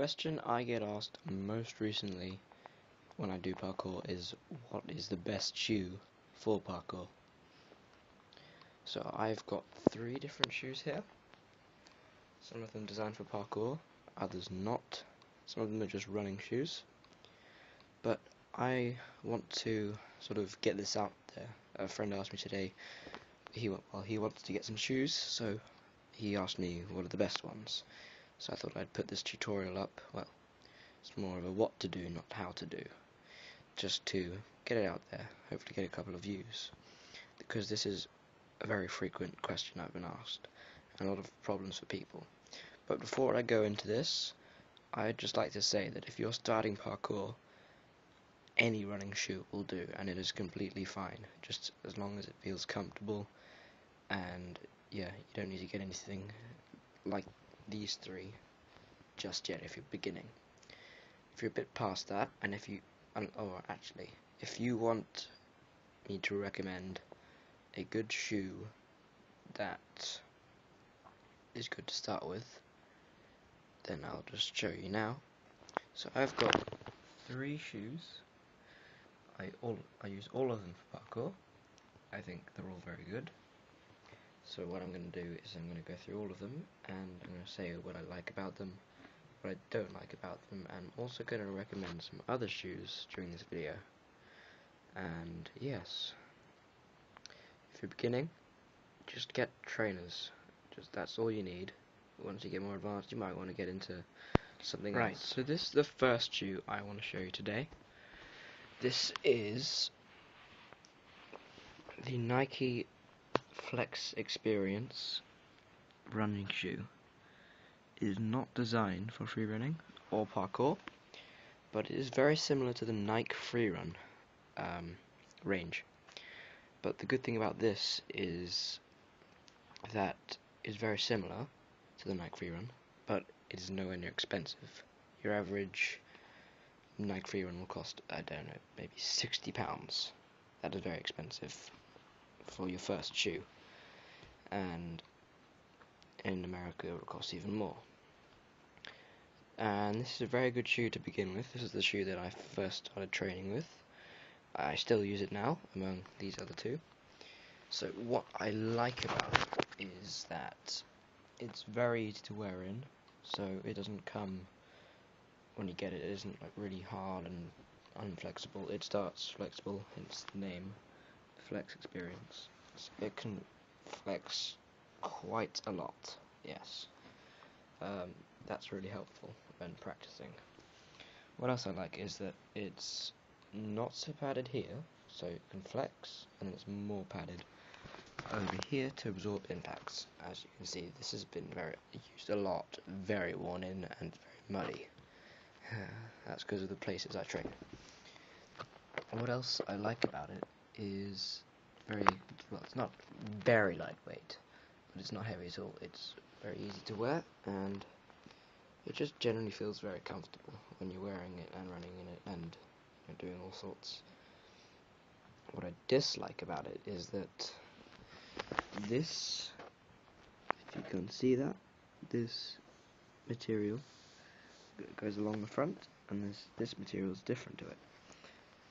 question I get asked most recently when I do parkour is, what is the best shoe for parkour? So I've got 3 different shoes here. Some of them designed for parkour, others not. Some of them are just running shoes. But I want to sort of get this out there. A friend asked me today, he wants to get some shoes, so he asked me what are the best ones. So I thought I'd put this tutorial up. Well, it's more of a what to do, not how to do. Just to get it out there, hopefully get a couple of views. Because this is a very frequent question I've been asked, and a lot of problems for people. But before I go into this, I'd just like to say that if you're starting parkour, any running shoe will do, and it is completely fine, just as long as it feels comfortable. And yeah, you don't need to get anything like these 3 just yet if you're beginning. If you're a bit past that, and if you want me to recommend a good shoe that is good to start with, then I'll just show you now. So I've got 3 shoes. I use all of them for parkour. I think they're all very good. So what I'm going to do is I'm going to go through all of them, and I'm going to say what I like about them, what I don't like about them, and I'm also going to recommend some other shoes during this video. And yes, if you're beginning, just get trainers. That's all you need. Once you get more advanced, you might want to get into something else. Right, so this is the first shoe I want to show you today. This is the Nike Flex Experience running shoe. It is not designed for free running or parkour, but it is very similar to the Nike Freerun range. But the good thing about this is that it's very similar to the Nike Freerun, but it is nowhere near expensive. Your average Nike Freerun will cost, I don't know, maybe £60. That is very expensive for your first shoe, and in America it will cost even more. And this is a very good shoe to begin with. This is the shoe that I first started training with. I still use it now among these other 2. So what I like about it is that it's very easy to wear in, so it doesn't come, when you get it, it isn't like really hard and unflexible. It starts flexible, hence the name, Flex Experience. So it can flex quite a lot, yes. That's really helpful when practicing. What else I like is that it's not so padded here, so it can flex, and it's more padded over here to absorb impacts. As you can see, this has been used a lot, very worn in and very muddy. That's because of the places I train. What else I like about it is it's not very lightweight, but it's not heavy at all. It's very easy to wear, and it just generally feels very comfortable when you're wearing it and running in it and doing all sorts. What I dislike about it is that this, if you can see that, this material goes along the front, and this material is different to it.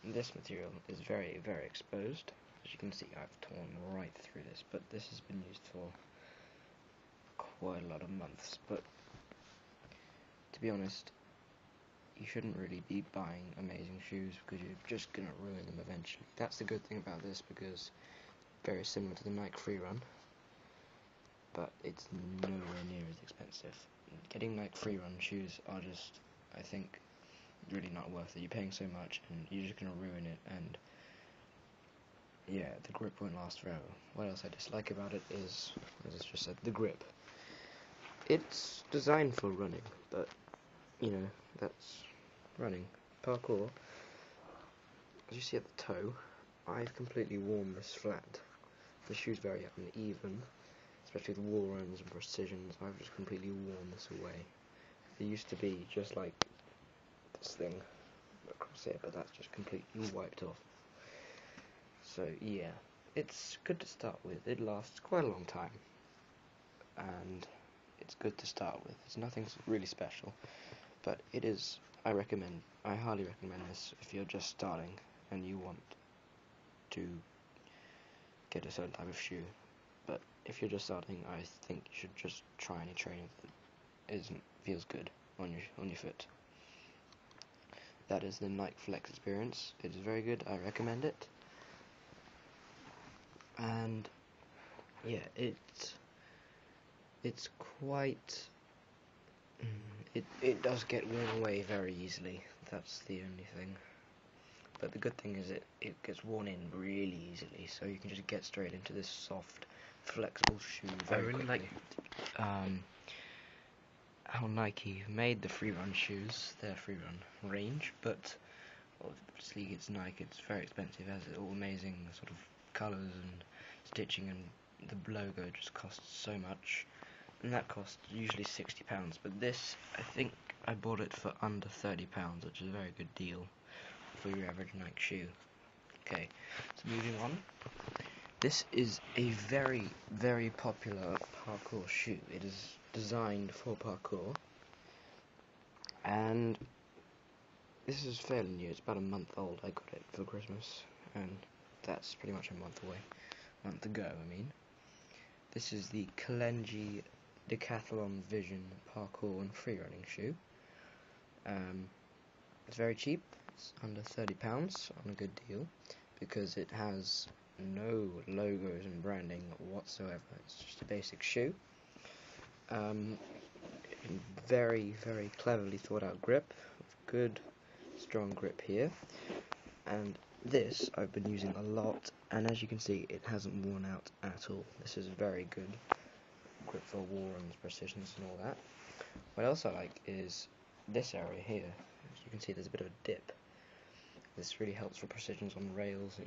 And this material is very, very exposed. As you can see, I've torn right through this, but this has been used for quite a lot of months. But to be honest, you shouldn't really be buying amazing shoes, because you're just going to ruin them eventually. That's the good thing about this, because it's very similar to the Nike Freerun, but it's nowhere near as expensive. Getting Nike Freerun shoes are just, I think, really not worth it. You're paying so much, and you're just going to ruin it, and yeah, the grip won't last forever. What else I dislike about it is, as I just said, the grip. It's designed for running, but, that's running. Parkour, as you see at the toe, I've completely worn this flat. The shoe's very uneven, especially with wall runs and precisions. I've just completely worn this away. It used to be just like this thing across here, but that's just completely wiped off. So yeah, it's good to start with. It lasts quite a long time, and it's good to start with. It's nothing really special. but it is, I highly recommend this if you're just starting and you want to get a certain type of shoe. But if you're just starting, I think you should just try any training that feels good on your foot. That is the Nike Flex Experience. It is very good. I recommend it. And yeah, it's quite. It does get worn away very easily. That's the only thing. But the good thing is it gets worn in really easily, so you can just get straight into this soft, flexible shoe very quickly. I really like how Nike made the freerun shoes, their freerun range, but obviously it's Nike, it's very expensive, it has all amazing sort of colours and stitching, and the logo just costs so much, and that costs usually £60, but this, I think I bought it for under £30, which is a very good deal for your average Nike shoe. Okay, so moving on. This is a very, very popular parkour shoe. It is designed for parkour, and this is fairly new. It's about a month old. I got it for Christmas, and that's pretty much a month ago, I mean. This is the Kalenji Decathlon Vision Parkour and Freerunning shoe. It's very cheap. It's under £30 on a good deal, because it has no logos and branding whatsoever. It's just a basic shoe. Very, very cleverly thought out grip. Good, strong grip here. And this I've been using a lot, and as you can see, it hasn't worn out at all. This is very good grip for war and precisions and all that. What else I like is this area here. As you can see, there's a bit of a dip. This really helps for precisions on rails.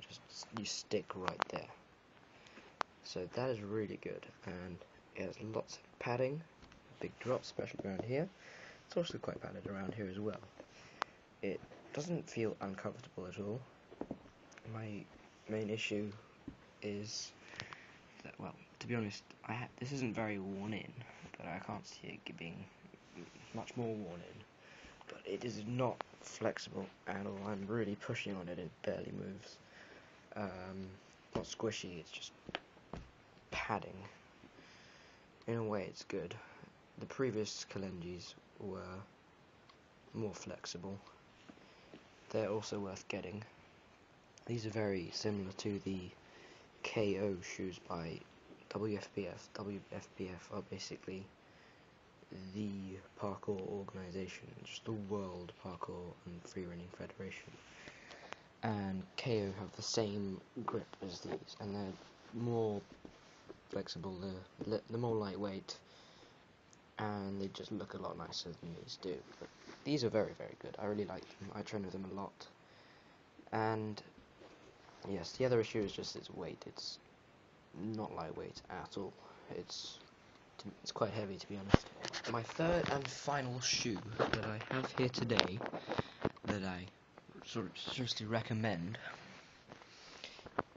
You stick right there. So that is really good, and it has lots of padding, big drops, especially around here. It's also quite padded around here as well. It doesn't feel uncomfortable at all. My main issue is that, well, to be honest, this isn't very worn in, but I can't see it being much more worn in. But it is not flexible at all. I'm really pushing on it, it barely moves. Not squishy, it's just padding. In a way, it's good. The previous Kalenjis were more flexible. They're also worth getting. These are very similar to the KO shoes by WFPF. WFPF are basically the parkour organisation, just the World Parkour and Freerunning Federation. And KO have the same grip as these, and they're more flexible, they're more lightweight, and they just look a lot nicer than these do. But these are very, very good. I really like them. I train with them a lot. And yes, the other issue is just its weight. It's not lightweight at all. It's quite heavy, to be honest. My third and final shoe that I have here today, that I sort of seriously recommend,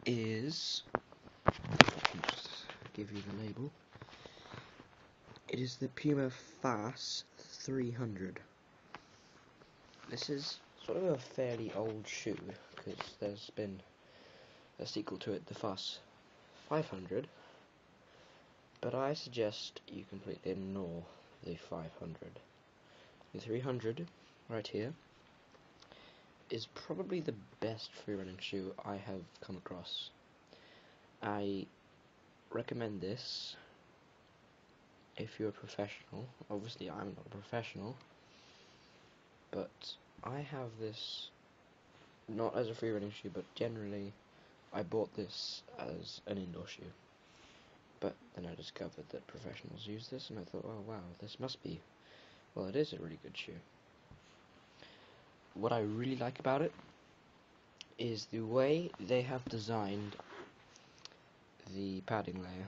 is, I'll just give you the label. It is the Puma Fas 300. This is sort of a fairly old shoe, because there's been a sequel to it, the Fas 500. But I suggest you completely ignore the 500. The 300, right here, is probably the best freerunning shoe I have come across. I recommend this if you're a professional. Obviously, I'm not a professional, but I have this not as a freerunning shoe, but generally, I bought this as an indoor shoe. But then I discovered that professionals use this, and I thought, oh wow, this must be, well, it is a really good shoe. What I really like about it is the way they have designed the padding layer.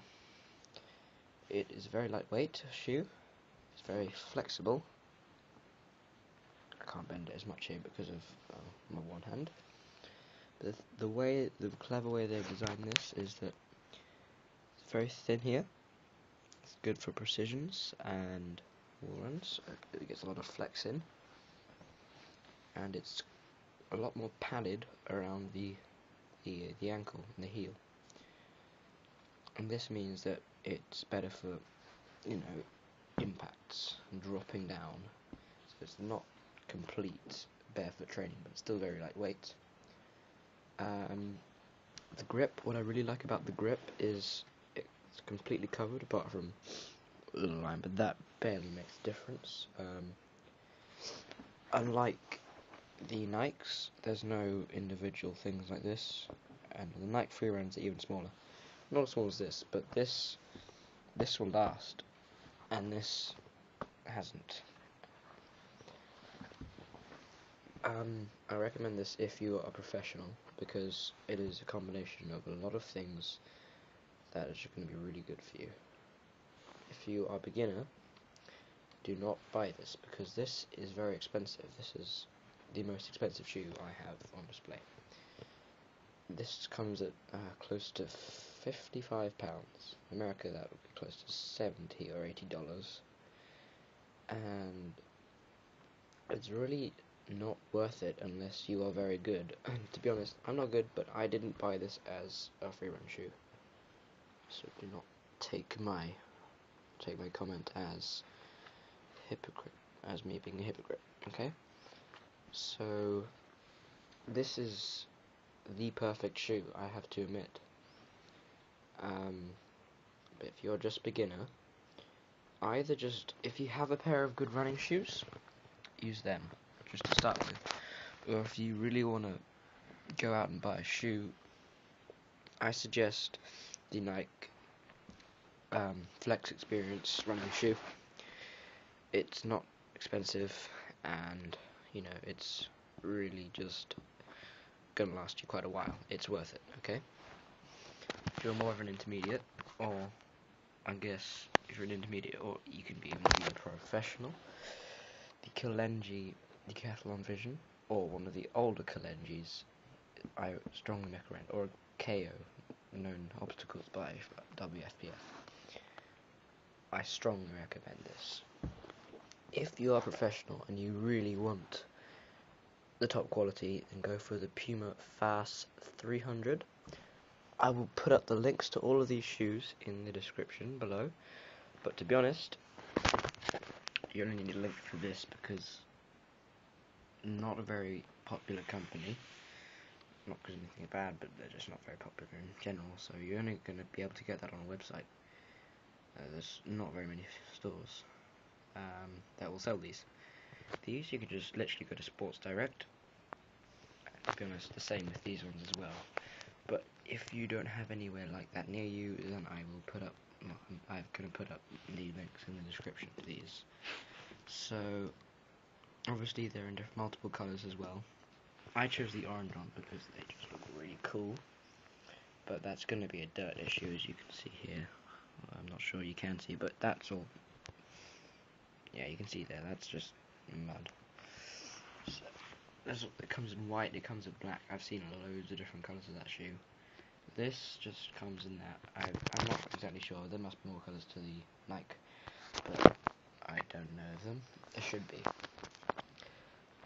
It is a very lightweight shoe, it's very flexible. I can't bend it as much here because of my one hand. But the clever way they've designed this is that it's very thin here. It's good for precisions, and wall runs. It gets a lot of flex in, and it's a lot more padded around the ankle and the heel. And this means that it's better for, impacts and dropping down. So it's not complete barefoot training, but it's still very lightweight. The grip, what I really like about the grip is it's completely covered apart from a little line, but that barely makes a difference. Unlike the Nikes, there's no individual things like this, and the Nike freerunners are even smaller. Not as small as this, but this will last, and this hasn't. I recommend this if you are a professional, because it is a combination of a lot of things that is going to be really good for you. If you are a beginner, do not buy this, because this is very expensive. This is the most expensive shoe I have on display. This comes at close to £55. In America that would be close to $70 or $80. And it's really not worth it unless you are very good. And to be honest, I'm not good, but I didn't buy this as a free run shoe. So do not take my comment as me being a hypocrite, okay? So this is the perfect shoe, I have to admit. But if you're just beginner, if you have a pair of good running shoes, use them just to start with. Or if you really want to go out and buy a shoe, I suggest the Nike Flex Experience running shoe. It's not expensive, and it's really just gonna last you quite a while. It's worth it, okay? If you're more of an intermediate, or I guess if you're an intermediate, or you can even be a professional, the Kalenji Decathlon Vision, or one of the older Kalengis, I strongly recommend, or KO, known obstacles by WFPF. I strongly recommend this. If you are professional and you really want the top quality, then go for the Puma Fast 300. I will put up the links to all of these shoes in the description below, but to be honest, you only need a link for this because not a very popular company, not because anything bad, but they're just not very popular in general, so you're only going to be able to get that on a website. There's not very many stores that will sell these. These you could just literally go to Sports Direct. To be honest, the same with these ones as well. But if you don't have anywhere like that near you, then I'm going to put up the links in the description to these. So obviously they're in multiple colours as well. I chose the orange one because they just look really cool. But that's going to be a dirt issue, as you can see here. Well, I'm not sure you can see, but that's all. Yeah, you can see there. That's just mud. So, it comes in white. It comes in black. I've seen loads of different colours of that shoe. This just comes in that. I'm not exactly sure. There must be more colours to the Nike, but I don't know them. There should be.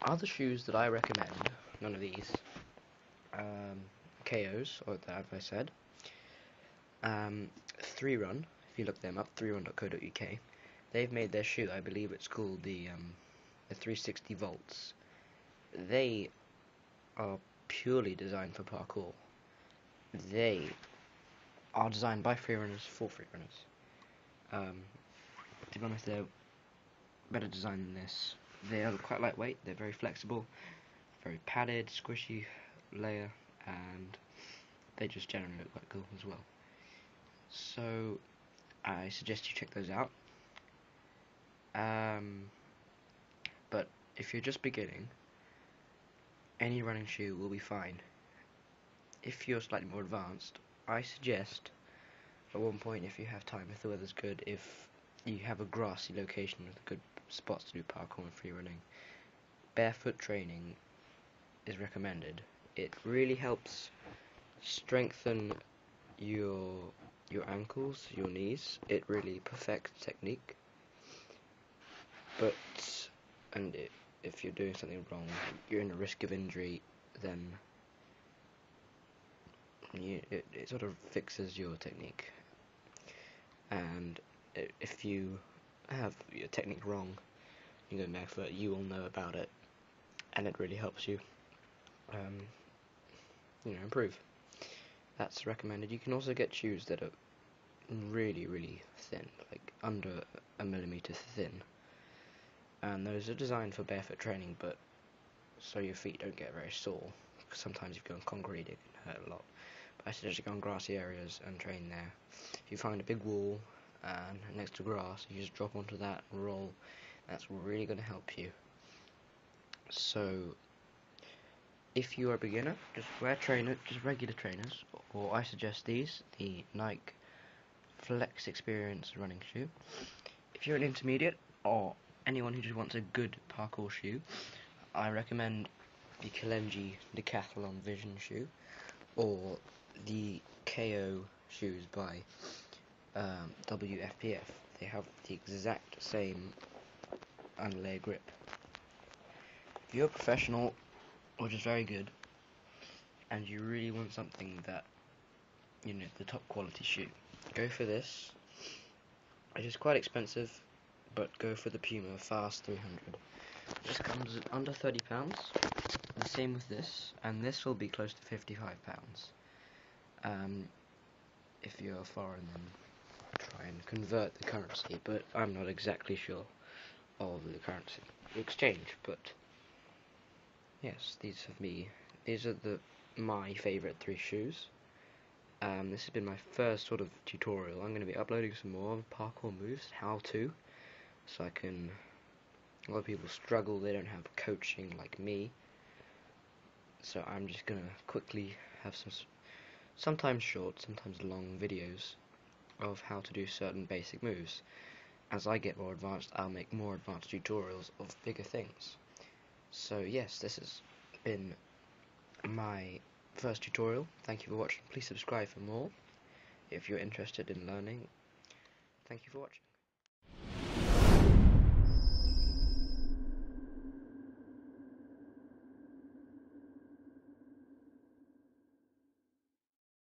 Other shoes that I recommend, none of these, KOs, or as I said, Freerun, if you look them up, freerun.co.uk, they've made their shoe, I believe it's called the 360 volts. They are purely designed for parkour. They are designed by freerunners for freerunners. To be honest, they're better designed than this. They are quite lightweight, they're very flexible, very padded, squishy layer, and they just generally look quite cool as well. So I suggest you check those out. But if you're just beginning, any running shoe will be fine. If you're slightly more advanced, I suggest at one point, if you have time, if the weather's good, if you have a grassy location with good spots to do parkour and free running, barefoot training is recommended. It really helps strengthen your ankles, your knees. It really perfects technique. if you're doing something wrong, you're in a risk of injury, then it sort of fixes your technique. And if you have your technique wrong, you go barefoot, you will know about it, and it really helps you, improve. That's recommended. You can also get shoes that are really, really thin, like under a millimeter thin, and those are designed for barefoot training, but so your feet don't get very sore, because sometimes if you go on concrete it can hurt a lot. But I suggest you go on grassy areas and train there. If you find a big wall and next to grass, you just drop onto that and roll. That's really going to help you. So if you are a beginner, just wear just regular trainers, or I suggest these, the Nike Flex Experience running shoe. If you're an intermediate, or anyone who just wants a good parkour shoe, I recommend the Kalenji Decathlon Vision shoe, or the KO shoes by WFPF. They have the exact same underlay grip. If you're a professional or just very good, and you really want something that, the top quality shoe, go for this. It is quite expensive, but go for the Puma Fast 300. This comes at under £30. The same with this, and this will be close to £55. If you're foreign, then try and convert the currency, but I'm not exactly sure of the currency exchange. But yes, these are my favourite 3 shoes. This has been my first sort of tutorial. I'm going to be uploading some more parkour moves, how to, so a lot of people struggle, they don't have coaching like me, so I'm just going to quickly have some, sometimes short, sometimes long videos of how to do certain basic moves. As I get more advanced, I'll make more advanced tutorials of bigger things. So yes, this has been my first tutorial. Thank you for watching. Please subscribe for more if you're interested in learning. Thank you for watching.